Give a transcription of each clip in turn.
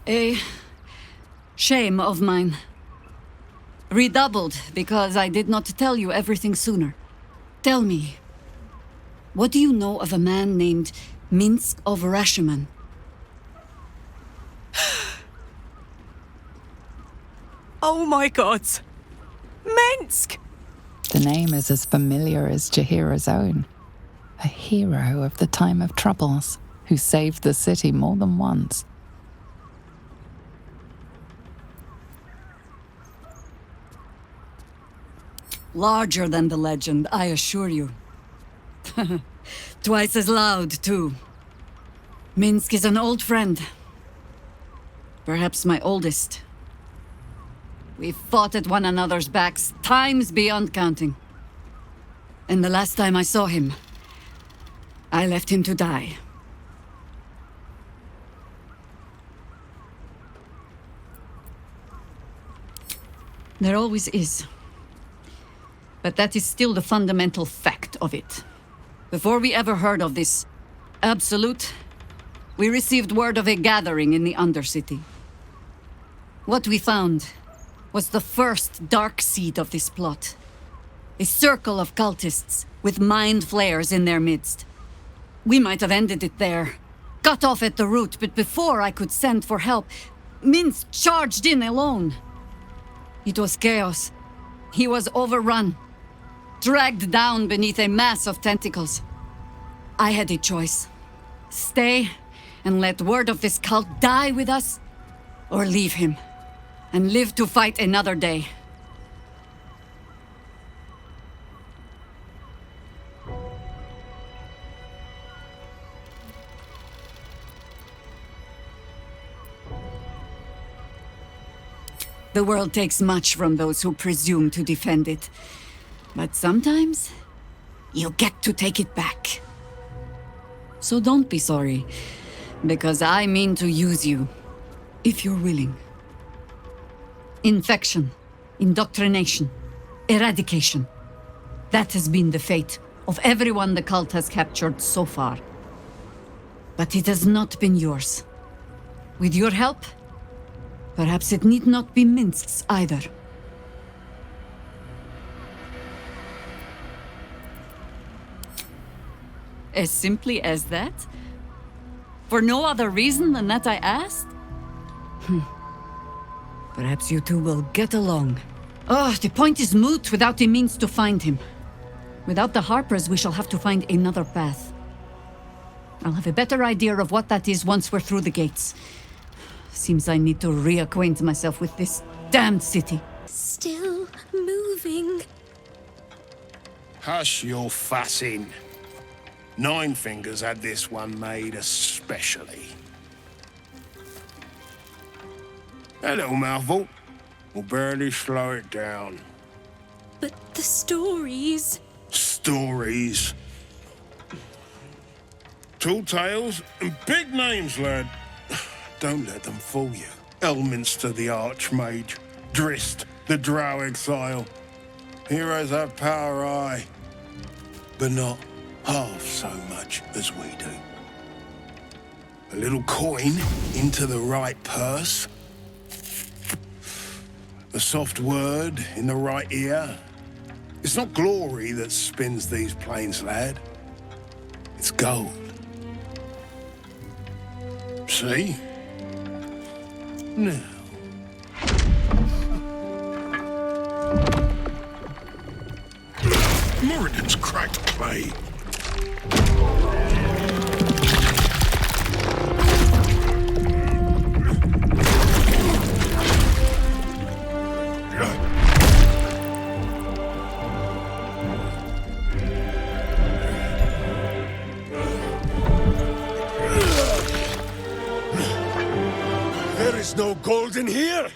A shame of mine. Redoubled because I did not tell you everything sooner. Tell me, what do you know of a man named Minsc of Rashiman? Oh my god! Minsc! The name is as familiar as Jaheira's own. A hero of the time of troubles, who saved the city more than once. Larger than the legend, I assure you. Twice as loud, too. Minsc is an old friend. Perhaps my oldest. We fought at one another's backs, times beyond counting. And the last time I saw him, I left him to die. There always is. But that is still the fundamental fact of it. Before we ever heard of this absolute, we received word of a gathering in the Undercity. What we found was the first dark seed of this plot. A circle of cultists with mind flayers in their midst. We might have ended it there, cut off at the root, but before I could send for help, Minsc charged in alone. It was chaos. He was overrun, dragged down beneath a mass of tentacles. I had a choice. Stay and let word of this cult die with us, or leave him and live to fight another day. The world takes much from those who presume to defend it. But sometimes, you get to take it back. So don't be sorry, because I mean to use you, if you're willing. Infection, indoctrination, eradication. That has been the fate of everyone the cult has captured so far. But it has not been yours. With your help, perhaps it need not be Minsc's either. As simply as that? For no other reason than that I asked? Perhaps you two will get along. Oh, the point is moot without a means to find him. Without the Harpers, we shall have to find another path. I'll have a better idea of what that is once we're through the gates. Seems I need to reacquaint myself with this damned city. Still moving. Hush your fussing. Nine Fingers had this one made especially. That little mouthful will barely slow it down. But the stories... Stories. Tall tales and big names, lad. Don't let them fool you. Elminster the Archmage, Drist the Drow Exile. Heroes have power, aye, but not half so much as we do. A little coin into the right purse. A soft word in the right ear. It's not glory that spins these plains, lad. It's gold. See? Now. Moradin's cracked clay. No gold in here?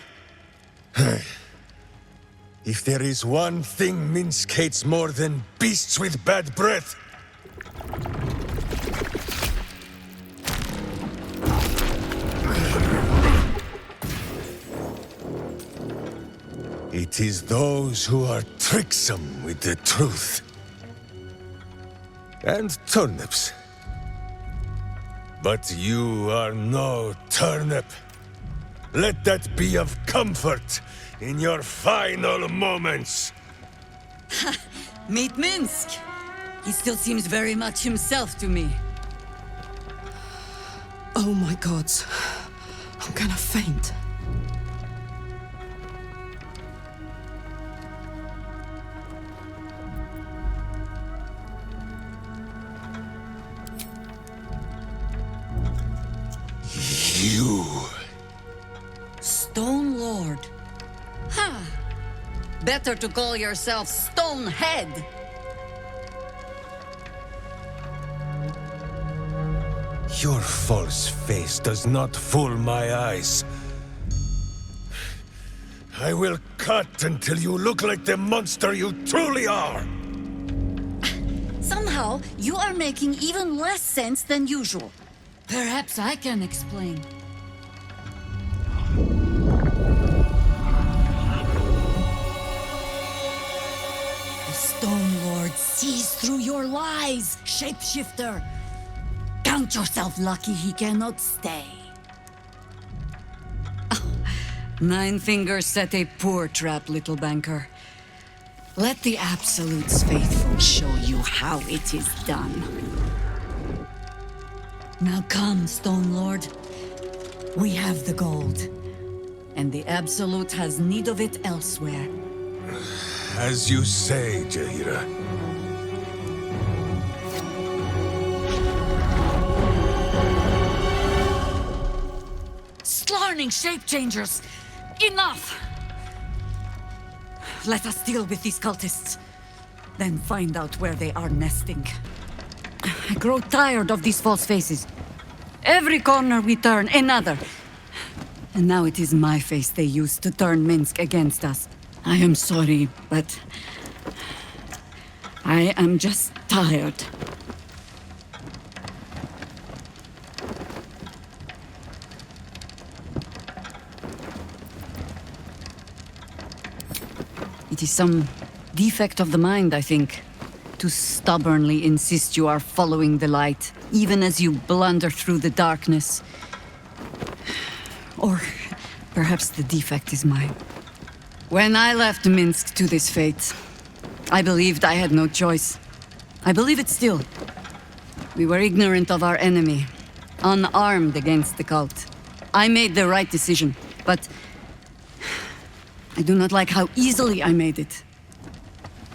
If there is one thing Minsc hates more than beasts with bad breath, it is those who are tricksome with the truth. And turnips. But you are no turnip. Let that be of comfort in your final moments. Meet Minsc. He still seems very much himself to me. Oh my gods. I'm gonna faint. You. Stone Lord. Ha! Better to call yourself Stonehead. Your false face does not fool my eyes. I will cut until you look like the monster you truly are. Somehow, you are making even less sense than usual. Perhaps I can explain. The Stone Lord sees through your lies, shapeshifter. Count yourself lucky he cannot stay. Oh, Nine Fingers set a poor trap, little banker. Let the Absolute's faithful show you how it is done. Now come, Stone Lord. We have the gold, and the Absolute has need of it elsewhere. As you say, Jaheira. Slarning shape changers! Enough! Let us deal with these cultists, then find out where they are nesting. I grow tired of these false faces. Every corner we turn, another. And now it is my face they use to turn Minsc against us. I am sorry, but I am just tired. It is some defect of the mind, I think, to stubbornly insist you are following the light, even as you blunder through the darkness. Or perhaps the defect is mine. When I left Minsc to this fate, I believed I had no choice. I believe it still. We were ignorant of our enemy, unarmed against the cult. I made the right decision, but I do not like how easily I made it.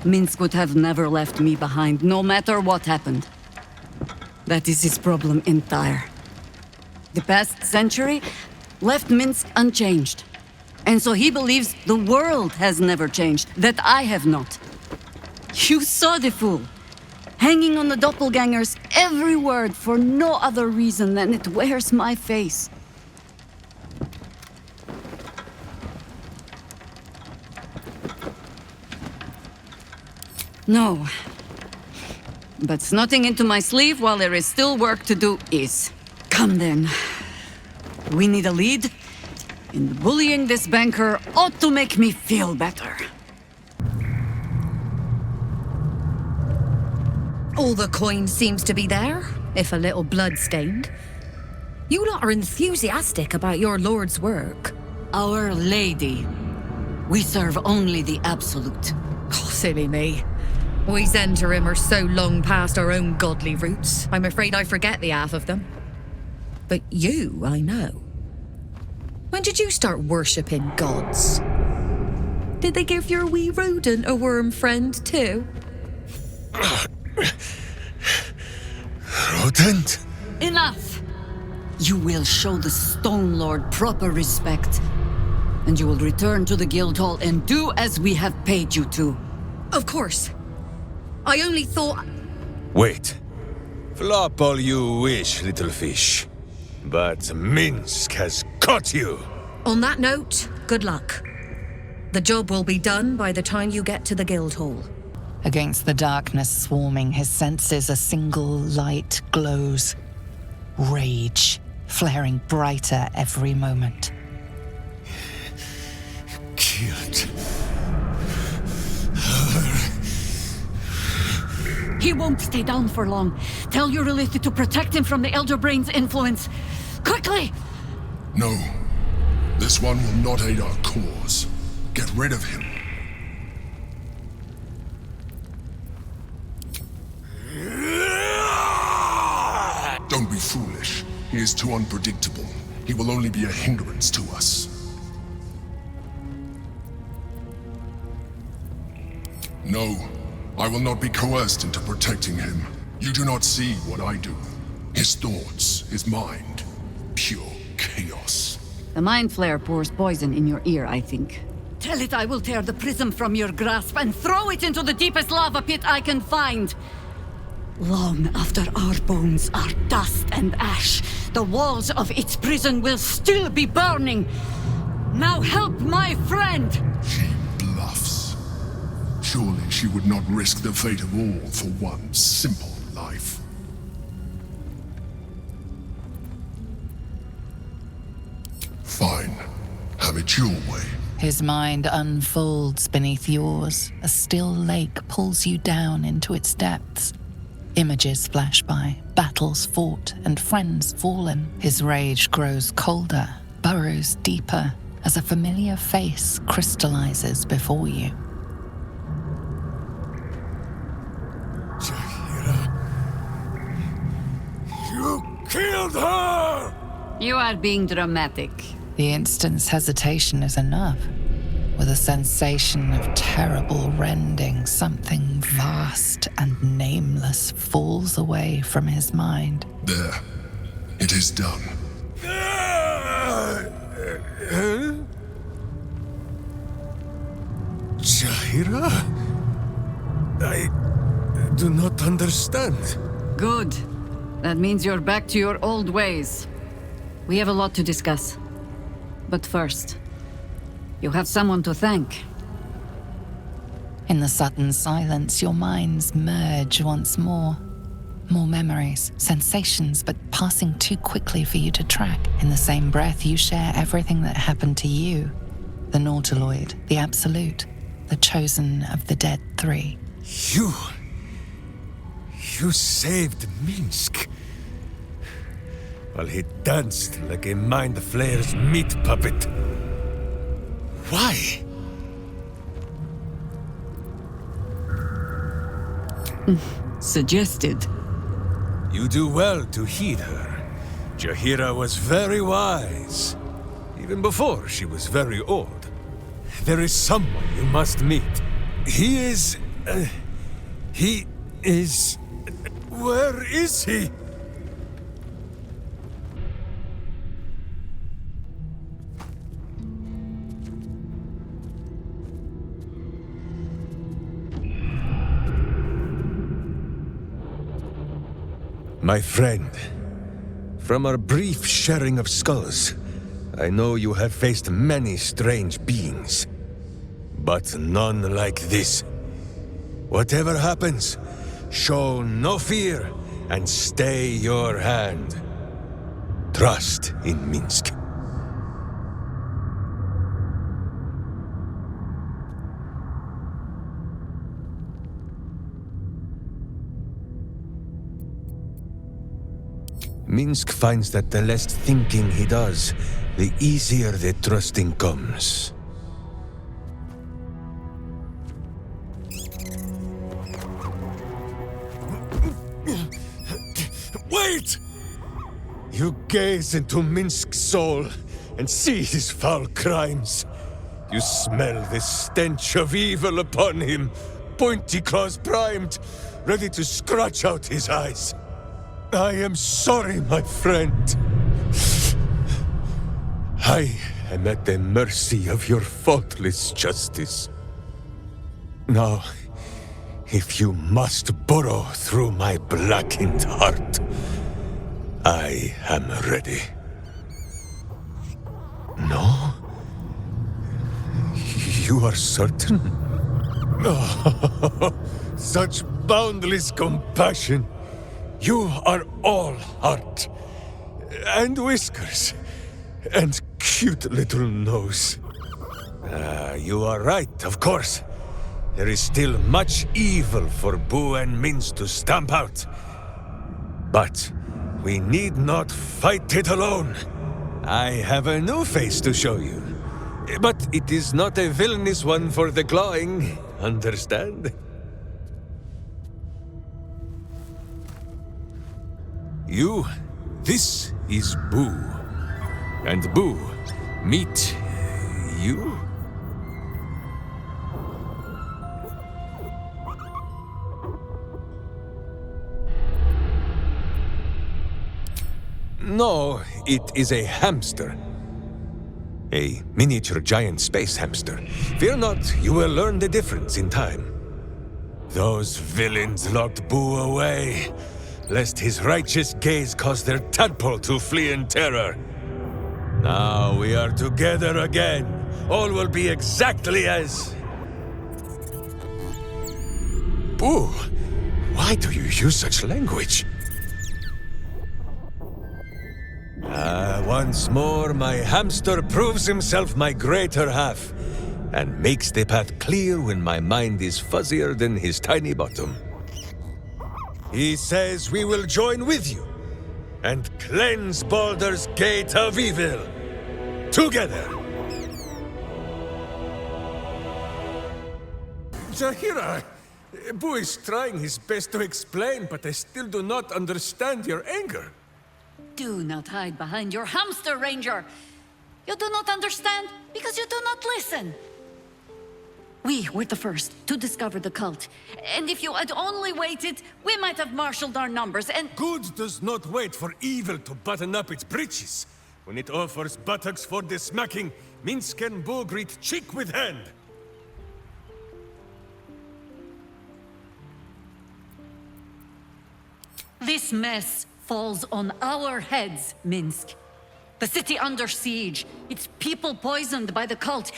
Minsc would have never left me behind, no matter what happened. That is his problem entire. The past century left Minsc unchanged. And so he believes the world has never changed, that I have not. You saw the fool, hanging on the doppelganger's every word for no other reason than it wears my face. No. But snotting into my sleeve while there is still work to do is. Come then. We need a lead, and bullying this banker ought to make me feel better. All the coin seems to be there, if a little blood-stained. You lot are enthusiastic about your lord's work. Our Lady. We serve only the Absolute. Oh, silly me. We Zentarim are so long past our own godly roots, I'm afraid I forget the half of them. But you, I know. When did you start worshipping gods? Did they give your wee rodent a worm friend too? Rodent? Enough! You will show the Stone Lord proper respect, and you will return to the Guildhall and do as we have paid you to. Of course. I only thought... Wait. Flop all you wish, little fish. But Minsc has caught you. On that note, good luck. The job will be done by the time you get to the Guildhall. Against the darkness swarming, his senses a single light glows. Rage, flaring brighter every moment. Killed. He won't stay down for long. Tell Euryalitha to protect him from the Elder Brain's influence. Quickly! No. This one will not aid our cause. Get rid of him. Don't be foolish. He is too unpredictable. He will only be a hindrance to us. No, I will not be coerced into protecting him. You do not see what I do. His thoughts, his mind, pure chaos. The mind flare pours poison in your ear, I think. Tell it I will tear the prism from your grasp and throw it into the deepest lava pit I can find. Long after our bones are dust and ash, the walls of its prison will still be burning. Now help my friend! She bluffs. Surely she would not risk the fate of all for one simple life. Fine. Have it your way. His mind unfolds beneath yours. A still lake pulls you down into its depths. Images flash by, battles fought, and friends fallen. His rage grows colder, burrows deeper, as a familiar face crystallizes before you. Jaheira, you killed her! You are being dramatic. The instant's hesitation is enough. With a sensation of terrible rending, something vast and nameless falls away from his mind. There. It is done. Jaheira? I do not understand. Good. That means you're back to your old ways. We have a lot to discuss. But first, you have someone to thank. In the sudden silence, your minds merge once more. More memories, sensations, but passing too quickly for you to track. In the same breath, you share everything that happened to you. The Nautiloid, the Absolute, the chosen of the dead three. You saved Minsc. While he danced like a Mind Flayer's meat puppet. Why? Suggested. You do well to heed her. Jaheira was very wise. Even before she was very old. There is someone you must meet. He is... Where is he? My friend, from our brief sharing of skulls, I know you have faced many strange beings, but none like this. Whatever happens, show no fear and stay your hand. Trust in Minsc. Minsc finds that the less thinking he does, the easier the trusting comes. Wait! You gaze into Minsc's soul and see his foul crimes. You smell the stench of evil upon him, pointy claws primed, ready to scratch out his eyes. I am sorry, my friend. I am at the mercy of your faultless justice. Now, if you must burrow through my blackened heart, I am ready. No? You are certain? Oh, such boundless compassion. You are all heart, and whiskers, and cute little nose. You are right, of course. There is still much evil for Boo and Minsc to stamp out. But we need not fight it alone. I have a new face to show you. But it is not a villainous one for the clawing, understand? This is Boo. And Boo, meet you? No, it is a hamster. A miniature giant space hamster. Fear not, you will learn the difference in time. Those villains locked Boo away, lest his righteous gaze cause their tadpole to flee in terror. Now we are together again. All will be exactly as... Boo, why do you use such language? Once more, my hamster proves himself my greater half, and makes the path clear when my mind is fuzzier than his tiny bottom. He says we will join with you, and cleanse Baldur's gate of evil. Together! Jaheira, Boo is trying his best to explain, but I still do not understand your anger. Do not hide behind your hamster, Ranger. You do not understand because you do not listen. We were the first to discover the cult. And if you had only waited, we might have marshaled our numbers and... Good does not wait for evil to button up its breeches. When it offers buttocks for the smacking, Minsc and Boo greet cheek with hand. This mess falls on our heads, Minsc. The city under siege, its people poisoned by the cult.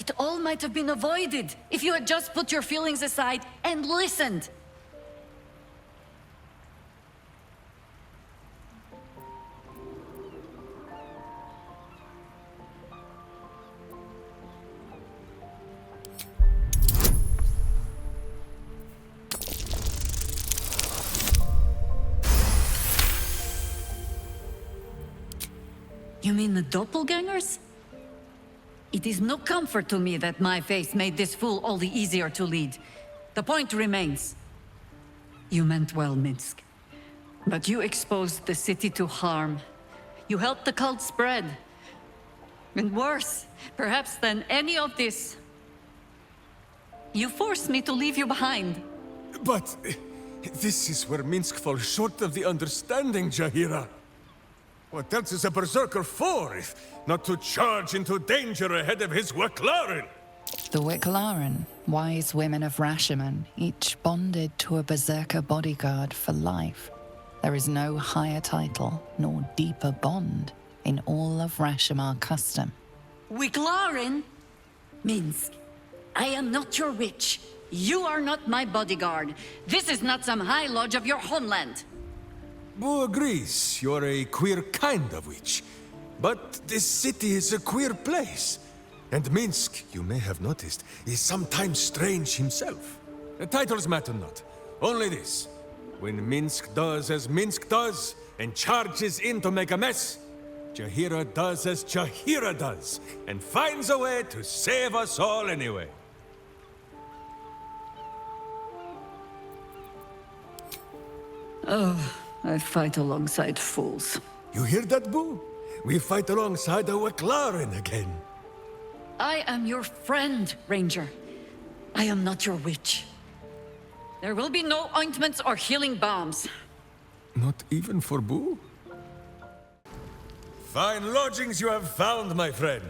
It all might have been avoided if you had just put your feelings aside and listened. You mean the doppelgangers? It is no comfort to me that my face made this fool all the easier to lead. The point remains. You meant well, Minsc. But you exposed the city to harm. You helped the cult spread. And worse, perhaps than any of this, you forced me to leave you behind. But this is where Minsc falls short of the understanding, Jaheira. What else is a berserker for, if not to charge into danger ahead of his Wicklaren? The Wicklaren, wise women of Rashomon, each bonded to a berserker bodyguard for life. There is no higher title nor deeper bond in all of Rashomon custom. Wicklaren? Minsc, I am not your witch. You are not my bodyguard. This is not some high lodge of your homeland. Boo agrees you're a queer kind of witch. But this city is a queer place. And Minsc, you may have noticed, is sometimes strange himself. The titles matter not. Only this. When Minsc does as Minsc does, and charges in to make a mess, Jaheira does as Jaheira does, and finds a way to save us all anyway. I fight alongside fools. You hear that, Boo? We fight alongside the Wicklaren again. I am your friend, Ranger. I am not your witch. There will be no ointments or healing balms. Not even for Boo? Fine lodgings you have found, my friend.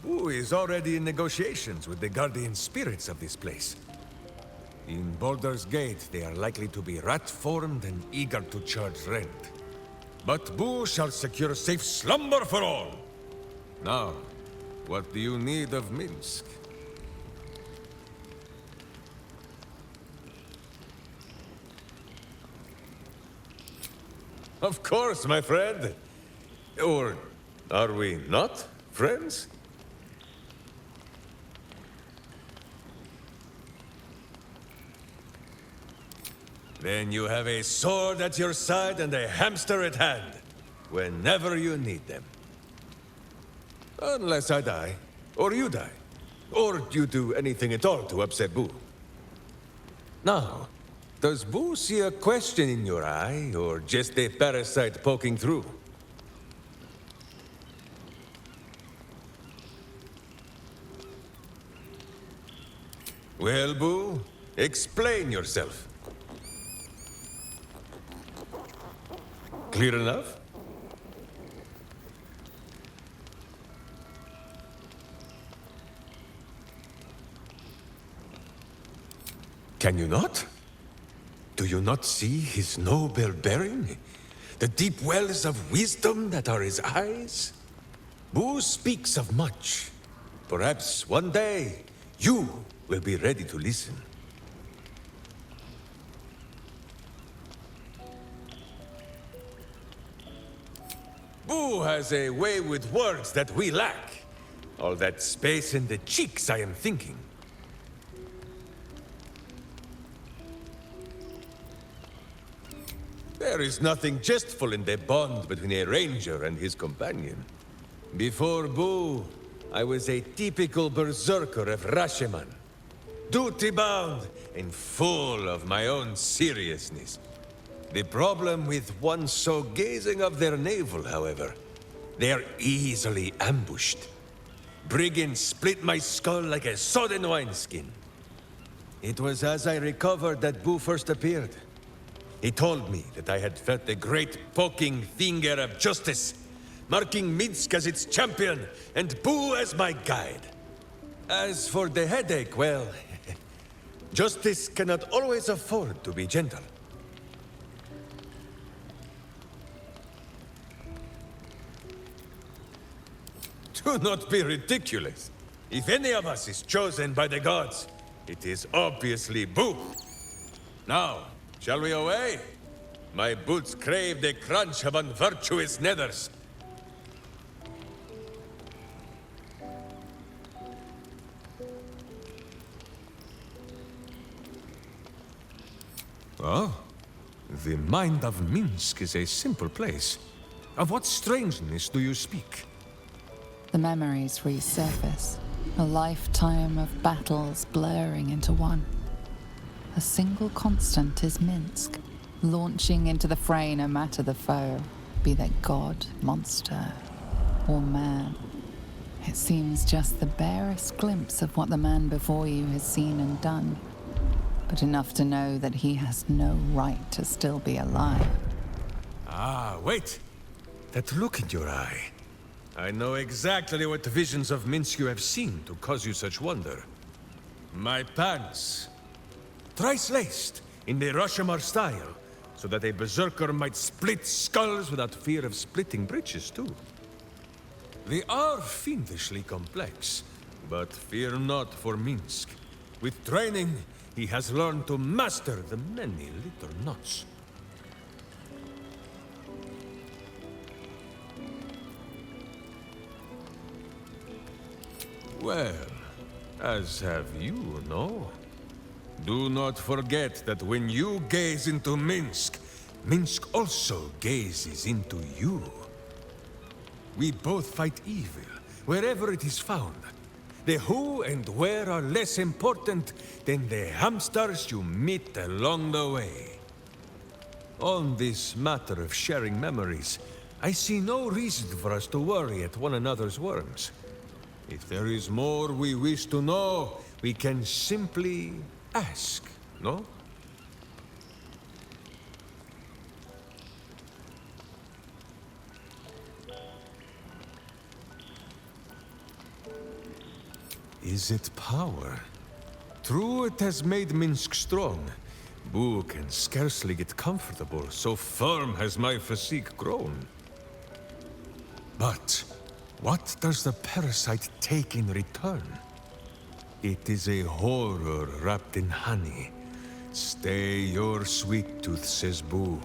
Boo is already in negotiations with the guardian spirits of this place. In Baldur's Gate, they are likely to be rat-formed and eager to charge rent. But Boo shall secure safe slumber for all. Now, what do you need of Minsc? Of course, my friend. Or are we not friends? Then you have a sword at your side and a hamster at hand, whenever you need them. Unless I die, or you die, or you do anything at all to upset Boo. Now, does Boo see a question in your eye, or just a parasite poking through? Well, Boo, explain yourself. Clear enough? Can you not? Do you not see his noble bearing? The deep wells of wisdom that are his eyes? Boo speaks of much. Perhaps one day, you will be ready to listen. Boo has a way with words that we lack. All that space in the cheeks, I am thinking. There is nothing jestful in the bond between a ranger and his companion. Before Boo, I was a typical berserker of Rashomon. Duty-bound and full of my own seriousness. The problem with one so gazing of their navel, however, they are easily ambushed. Brigands split my skull like a sodden wineskin. It was as I recovered that Boo first appeared. He told me that I had felt the great poking finger of justice, marking Minsc as its champion and Boo as my guide. As for the headache, well, justice cannot always afford to be gentle. Do not be ridiculous. If any of us is chosen by the gods, it is obviously Boo. Now, shall we away? My boots crave the crunch of unvirtuous nethers. Oh, the mind of Minsc is a simple place. Of what strangeness do you speak? The memories resurface, a lifetime of battles blurring into one. A single constant is Minsc, launching into the fray no matter the foe, be they god, monster, or man. It seems just the barest glimpse of what the man before you has seen and done, but enough to know that he has no right to still be alive. Ah, wait! That look in your eye. I know exactly what visions of Minsc you have seen to cause you such wonder. My pants. Thrice laced, in the Rashomon style, so that a berserker might split skulls without fear of splitting breeches, too. They are fiendishly complex, but fear not for Minsc. With training, he has learned to master the many little knots. Well, as have you, no? Do not forget that when you gaze into Minsc, Minsc also gazes into you. We both fight evil, wherever it is found. The who and where are less important than the hamsters you meet along the way. On this matter of sharing memories, I see no reason for us to worry at one another's worms. If there is more we wish to know, we can simply ask, no? Is it power? True, it has made Minsc strong. Boo can scarcely get comfortable, so firm has my physique grown. But what does the parasite take in return? It is a horror wrapped in honey. Stay your sweet tooth, says Boo.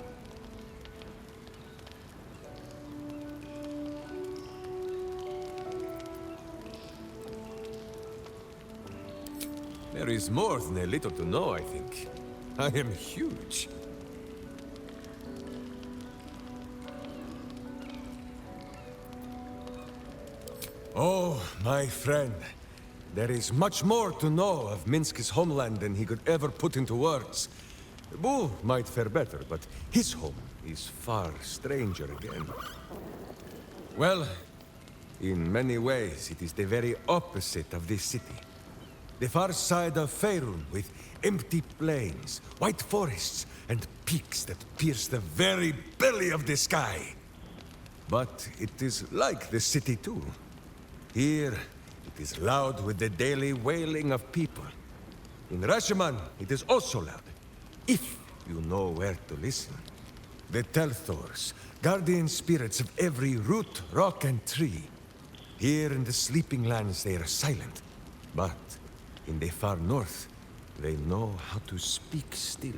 There is more than a little to know, I think. I am huge. Oh, my friend. There is much more to know of Minsc's homeland than he could ever put into words. Boo might fare better, but his home is far stranger again. Well, in many ways, it is the very opposite of this city. The far side of Faerun, with empty plains, white forests, and peaks that pierce the very belly of the sky. But it is like the city too. Here, it is loud with the daily wailing of people. In Rasheman, it is also loud, if you know where to listen. The Telthors, guardian spirits of every root, rock, and tree. Here in the Sleeping Lands they are silent, but in the far north, they know how to speak still.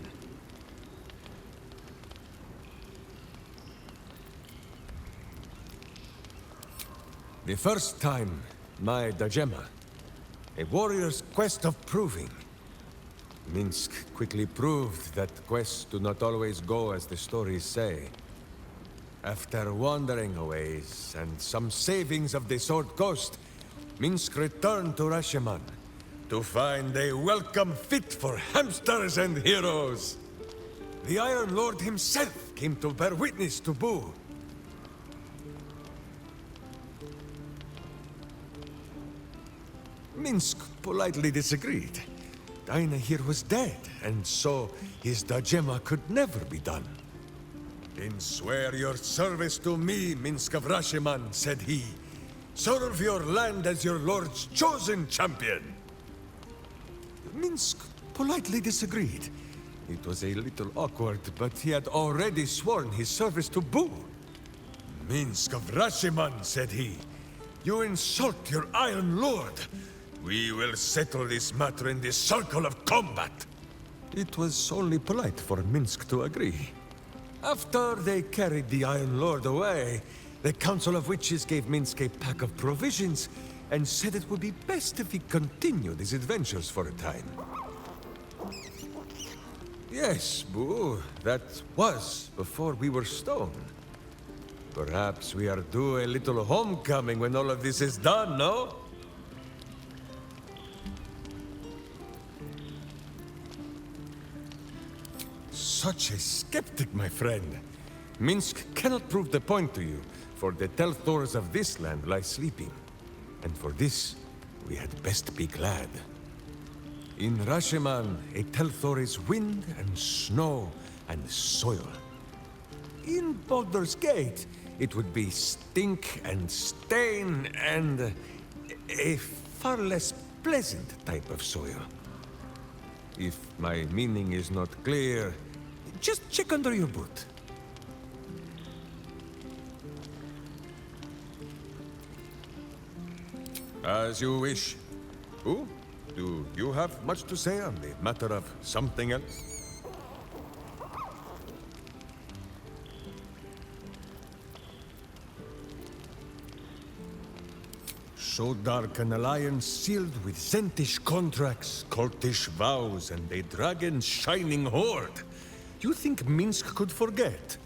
The first time, my Dajema, a warrior's quest of proving. Minsc quickly proved that quests do not always go as the stories say. After wandering a ways and some savings of the Sword Ghost, Minsc returned to Rasheman to find a welcome fit for hamsters and heroes. The Iron Lord himself came to bear witness to Boo. Minsc politely disagreed. Dinah here was dead, and so his Dajema could never be done. "Then swear your service to me, Minsc of Rasheman," said he. "Serve your land as your lord's chosen champion." Minsc politely disagreed. It was a little awkward, but he had already sworn his service to Boo. "Minsc of Rasheman," said he, "you insult your Iron Lord. We will settle this matter in the circle of combat." It was only polite for Minsc to agree. After they carried the Iron Lord away, the Council of Witches gave Minsc a pack of provisions and said it would be best if he continued his adventures for a time. Yes, Boo, that was before we were stone. Perhaps we are due a little homecoming when all of this is done, no? Such a skeptic, my friend. Minsc cannot prove the point to you, for the Telthors of this land lie sleeping. And for this, we had best be glad. In Rasheman, a Telthor is wind and snow and soil. In Baldur's Gate, it would be stink and stain and a far less pleasant type of soil. If my meaning is not clear, just check under your boot. As you wish. Who? Do you have much to say on the matter of something else? So dark an alliance sealed with Zentish contracts, cultish vows, and a dragon's shining horde. You think Minsc could forget?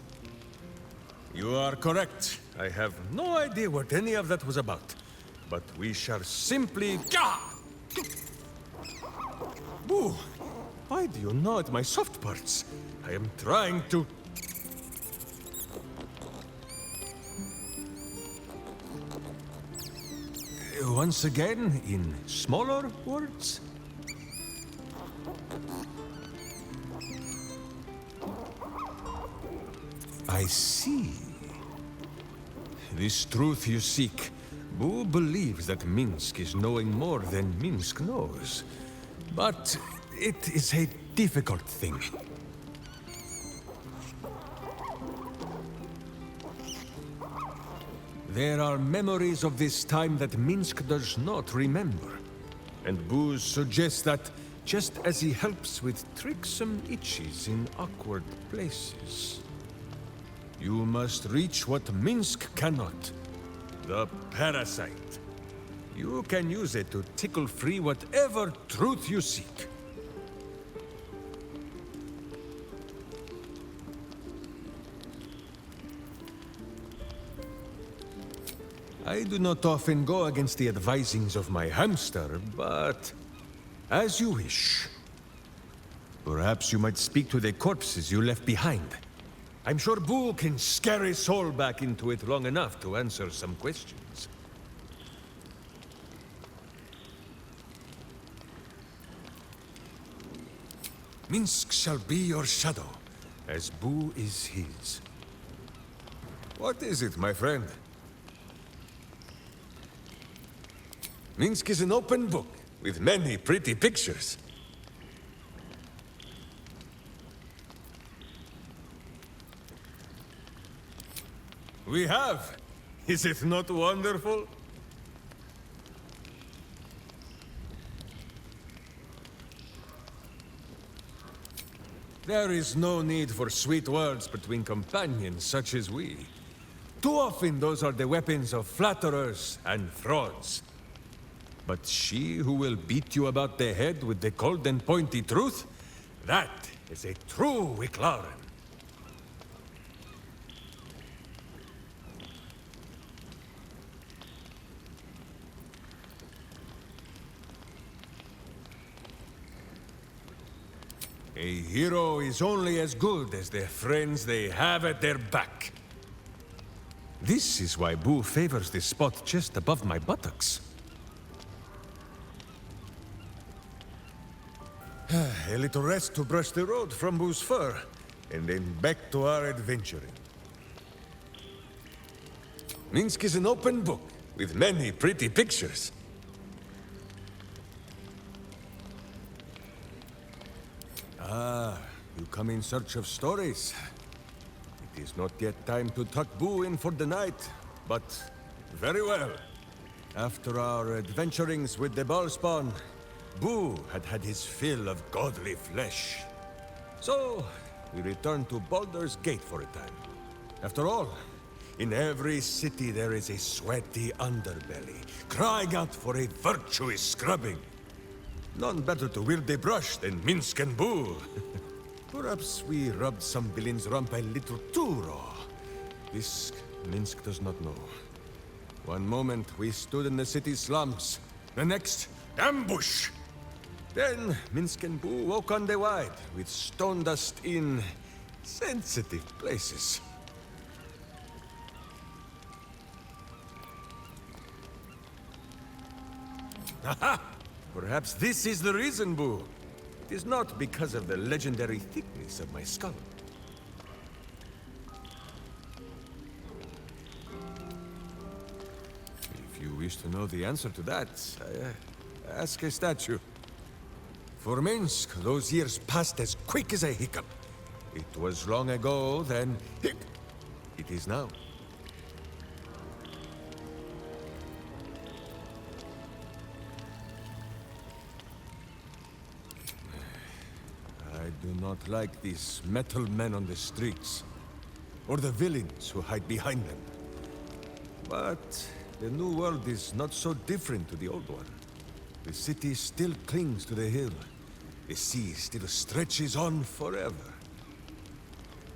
You are correct. I have no idea what any of that was about. But we shall simply... Boo! Why do you gnaw at my soft parts? I am trying to... Once again, in smaller words? I see. This truth you seek. Boo believes that Minsc is knowing more than Minsc knows. But it is a difficult thing. There are memories of this time that Minsc does not remember. And Boo suggests that, just as he helps with tricksome itches in awkward places, you must reach what Minsc cannot. The parasite. You can use it to tickle free whatever truth you seek. I do not often go against the advisings of my hamster, but as you wish. Perhaps you might speak to the corpses you left behind. I'm sure Boo can scare his soul back into it long enough to answer some questions. Minsc shall be your shadow, as Boo is his. What is it, my friend? Minsc is an open book, with many pretty pictures. We have! Is it not wonderful? There is no need for sweet words between companions such as we. Too often those are the weapons of flatterers and frauds. But she who will beat you about the head with the cold and pointy truth, that is a true Wicklaren. A hero is only as good as the friends they have at their back. This is why Boo favors this spot just above my buttocks. A little rest to brush the road from Boo's fur, and then back to our adventuring. Minsc is an open book, with many pretty pictures. Ah, you come in search of stories. It is not yet time to tuck Boo in for the night, but very well. After our adventurings with the Ballspawn, Boo had had his fill of godly flesh. So, we returned to Baldur's Gate for a time. After all, in every city there is a sweaty underbelly, crying out for a virtuous scrubbing. None better to wield a brush than Minsc and Boo. Perhaps we rubbed some villain's rump a little too raw. This Minsc does not know. One moment we stood in the city slums, the next, ambush! Then Minsc and Boo woke on the wide, with stone dust in sensitive places. Aha! Perhaps this is the reason, Boo. It is not because of the legendary thickness of my skull. If you wish to know the answer to that, ask a statue. For Minsc, those years passed as quick as a hiccup. It was long ago, then it is now. I do not like these metal men on the streets, or the villains who hide behind them. But the new world is not so different to the old one. The city still clings to the hill. The sea still stretches on forever.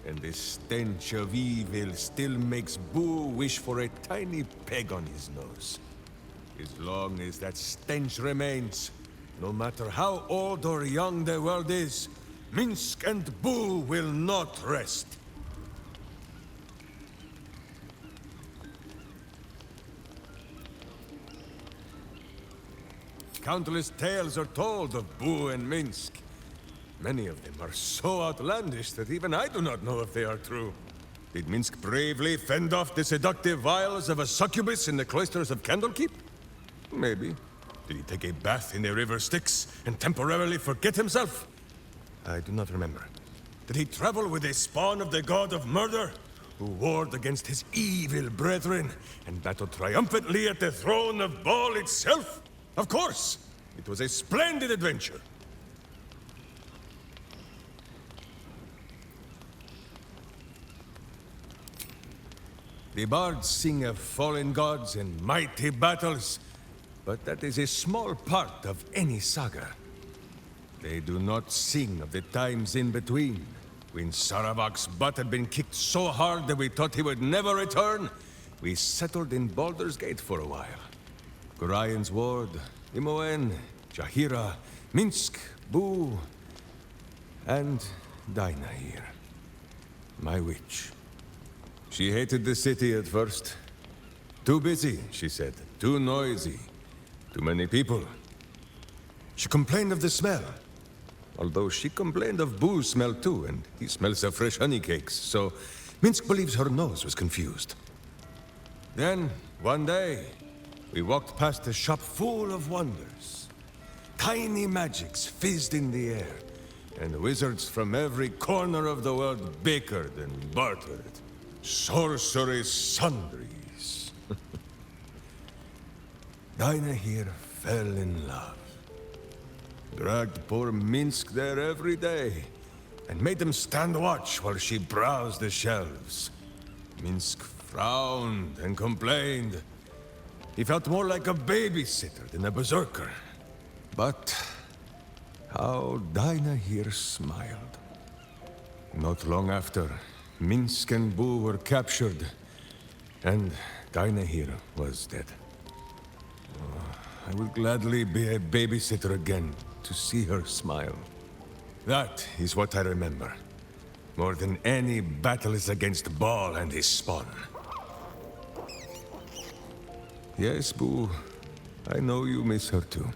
And the stench of evil still makes Boo wish for a tiny peg on his nose. As long as that stench remains, no matter how old or young the world is, Minsc and Boo will not rest. Countless tales are told of Boo and Minsc. Many of them are so outlandish that even I do not know if they are true. Did Minsc bravely fend off the seductive vials of a succubus in the cloisters of Candlekeep? Maybe. Did he take a bath in the river Styx and temporarily forget himself? I do not remember. Did he travel with a spawn of the god of murder, who warred against his evil brethren and battled triumphantly at the throne of Baal itself? Of course! It was a splendid adventure. The bards sing of fallen gods and mighty battles, but that is a small part of any saga. They do not sing of the times in between, when Saravak's butt had been kicked so hard that we thought he would never return, we settled in Baldur's Gate for a while. Gorian's Ward, Imoen, Jaheira, Minsc, Boo, and Dinah here. My witch. She hated the city at first. Too busy, she said. Too noisy. Too many people. She complained of the smell. Although she complained of Boo's smell too, and he smells of fresh honey cakes, so Minsc believes her nose was confused. Then, one day, we walked past a shop full of wonders. Tiny magics fizzed in the air, and wizards from every corner of the world bickered and bartered. Sorcery sundries. Dinah here fell in love. Dragged poor Minsc there every day, and made him stand watch while she browsed the shelves. Minsc frowned and complained. He felt more like a babysitter than a berserker. But how Dinah here smiled. Not long after, Minsc and Boo were captured, and Dinah here was dead. I would gladly be a babysitter again to see her smile. That is what I remember. More than any battles against Baal and his spawn. Yes, Boo. I know you miss her too.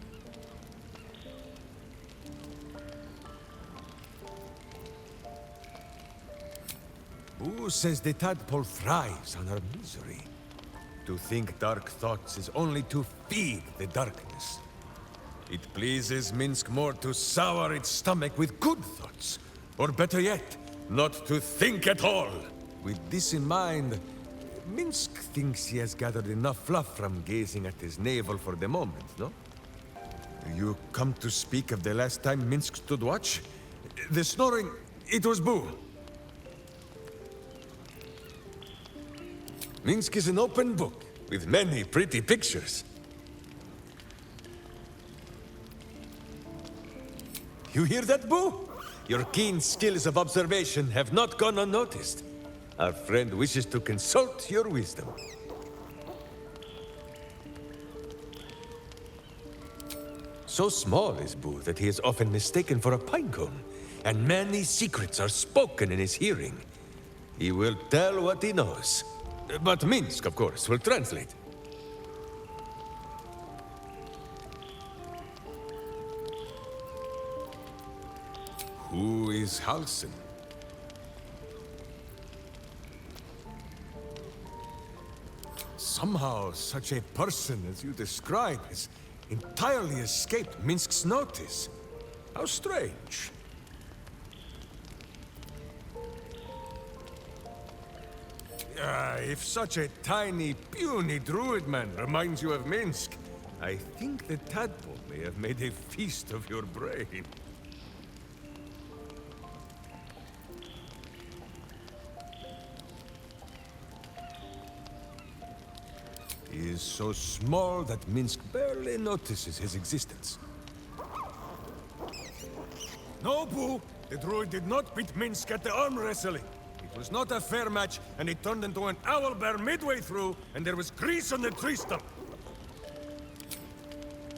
Boo says the tadpole thrives on her misery. To think dark thoughts is only to feed the darkness. It pleases Minsc more to sour its stomach with good thoughts. Or better yet, not to think at all. With this in mind, Minsc thinks he has gathered enough fluff from gazing at his navel for the moment, no? You come to speak of the last time Minsc stood watch? The snoring, it was Boo. Minsc is an open book, with many pretty pictures. You hear that, Boo? Your keen skills of observation have not gone unnoticed. Our friend wishes to consult your wisdom. So small is Boo that he is often mistaken for a pinecone, and many secrets are spoken in his hearing. He will tell what he knows. But Minsc, of course, will translate. Who is Halsin? Somehow, such a person as you describe has entirely escaped Minsc's notice. How strange. If such a tiny, puny druid man reminds you of Minsc, I think the tadpole may have made a feast of your brain. He is so small that Minsc barely notices his existence. No, Boo! The druid did not beat Minsc at the arm wrestling. It was not a fair match, and it turned into an owlbear midway through, and there was grease on the tree stump.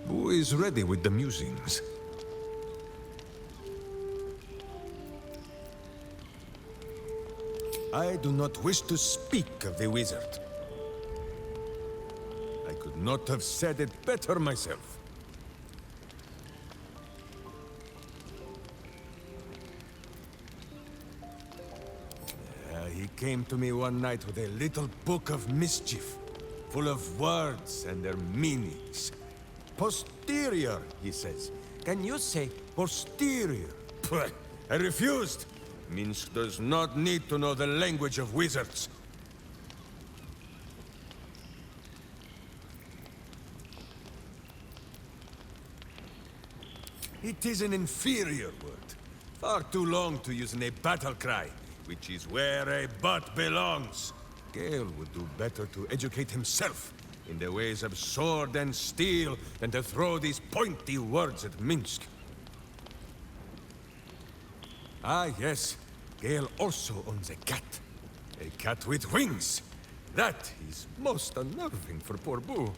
Boo is ready with the musings. I do not wish to speak of the wizard. I could not have said it better myself. He came to me one night with a little book of mischief, full of words and their meanings. Posterior, he says. Can you say posterior? I refused. Minsc does not need to know the language of wizards. It is an inferior word, far too long to use in a battle cry, which is where a butt belongs. Gale would do better to educate himself in the ways of sword and steel than to throw these pointy words at Minsc. Ah, yes. Gale also owns a cat. A cat with wings. That is most unnerving for poor Boo.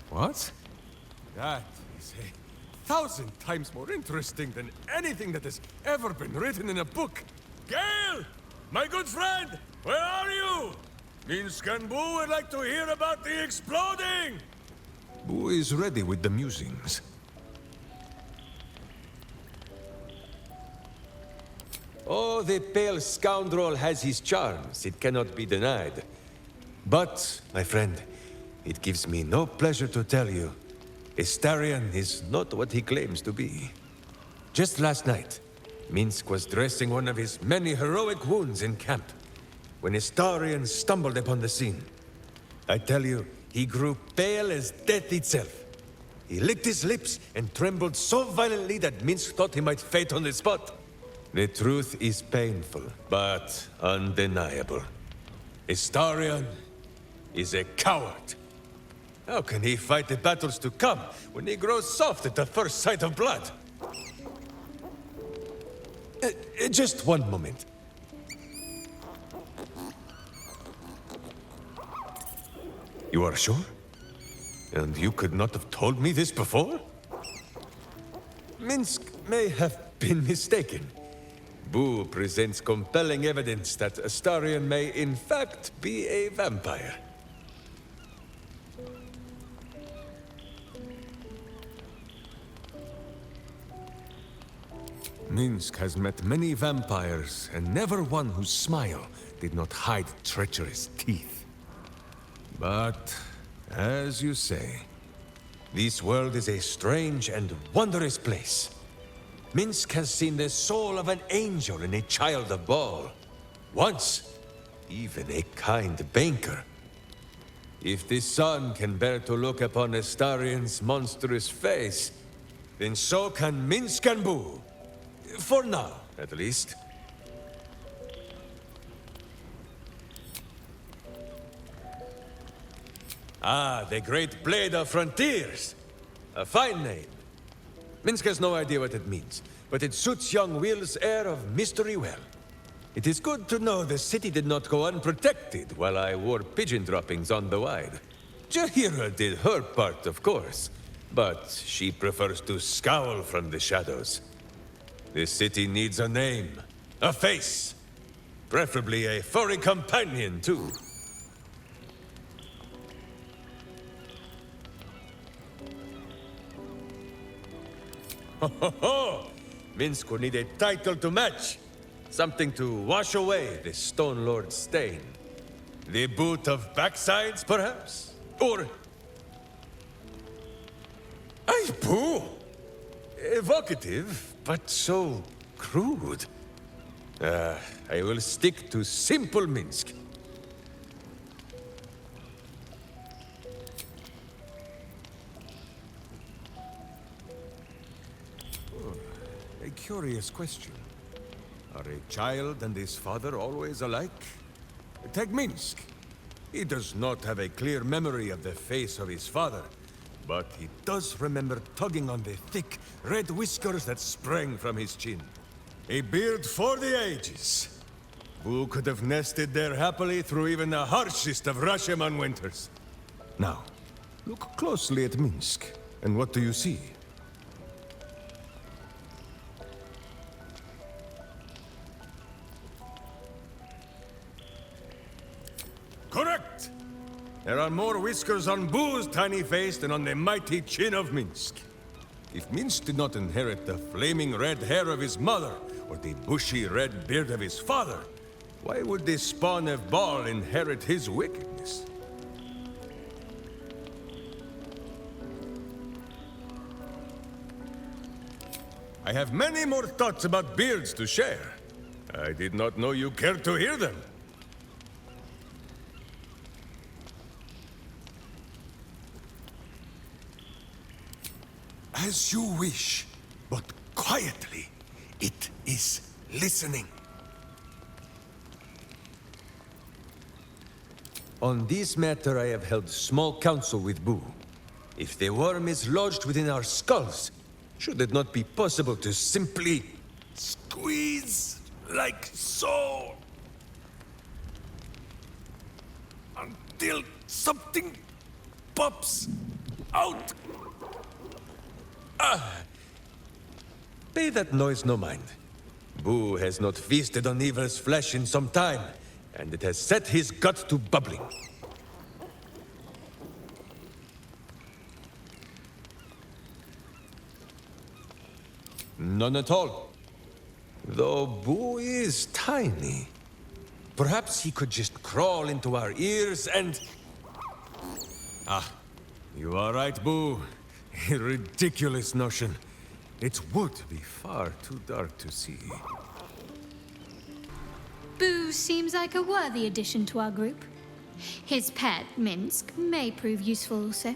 What? That is 1,000 times more interesting than anything that has ever been written in a book. Gale! My good friend! Where are you? Minsc and Boo would like to hear about the exploding! Boo is ready with the musings. Oh, the pale scoundrel has his charms, it cannot be denied. But, my friend, it gives me no pleasure to tell you, Astarion is not what he claims to be. Just last night, Minsc was dressing one of his many heroic wounds in camp, when Astarion stumbled upon the scene. I tell you, he grew pale as death itself. He licked his lips and trembled so violently that Minsc thought he might faint on the spot. The truth is painful, but undeniable. Astarion is a coward. How can he fight the battles to come when he grows soft at the first sight of blood? Just one moment. You are sure? And you could not have told me this before? Minsc may have been mistaken. Boo presents compelling evidence that Astarion may in fact be a vampire. Minsc has met many vampires, and never one whose smile did not hide treacherous teeth. But, as you say, this world is a strange and wondrous place. Minsc has seen the soul of an angel in a child of Baal. Once, even a kind banker. If the sun can bear to look upon Astarion's monstrous face, then so can Minsc and Boo. For now, at least. Ah, the Great Blade of Frontiers. A fine name. Minsc has no idea what it means, but it suits young Will's air of mystery well. It is good to know the city did not go unprotected while I wore pigeon droppings on the wide. Jaheira did her part, of course, but she prefers to scowl from the shadows. This city needs a name, a face, preferably a furry companion, too. Ho ho ho! Minsc will need a title to match. Something to wash away the Stone Lord's stain. The Boot of Backsides, perhaps? Or... Ay, Boo! Evocative, but so crude. I will stick to simple Minsc. A curious question. Are a child and his father always alike? Take Minsc. He does not have a clear memory of the face of his father, but he does remember tugging on the thick, red whiskers that sprang from his chin. A beard for the ages. Who could have nested there happily through even the harshest of Rashomon winters? Now, look closely at Minsc, and what do you see? Correct! There are more whiskers on Boo's tiny face than on the mighty chin of Minsc. If Minsc did not inherit the flaming red hair of his mother, or the bushy red beard of his father, why would the spawn of Baal inherit his wickedness? I have many more thoughts about beards to share. I did not know you cared to hear them. As you wish, but quietly. It is listening. On this matter, I have held small council with Boo. If the worm is lodged within our skulls, Should it not be possible to simply squeeze like so until something pops out? Pay that noise no mind. Boo has not feasted on evil's flesh in some time, and it has set his gut to bubbling. None at all. Though Boo is tiny. Perhaps he could just crawl into our ears and... Ah, you are right, Boo. A ridiculous notion. It would be far too dark to see. Boo seems like a worthy addition to our group. His pet, Minsc, may prove useful also.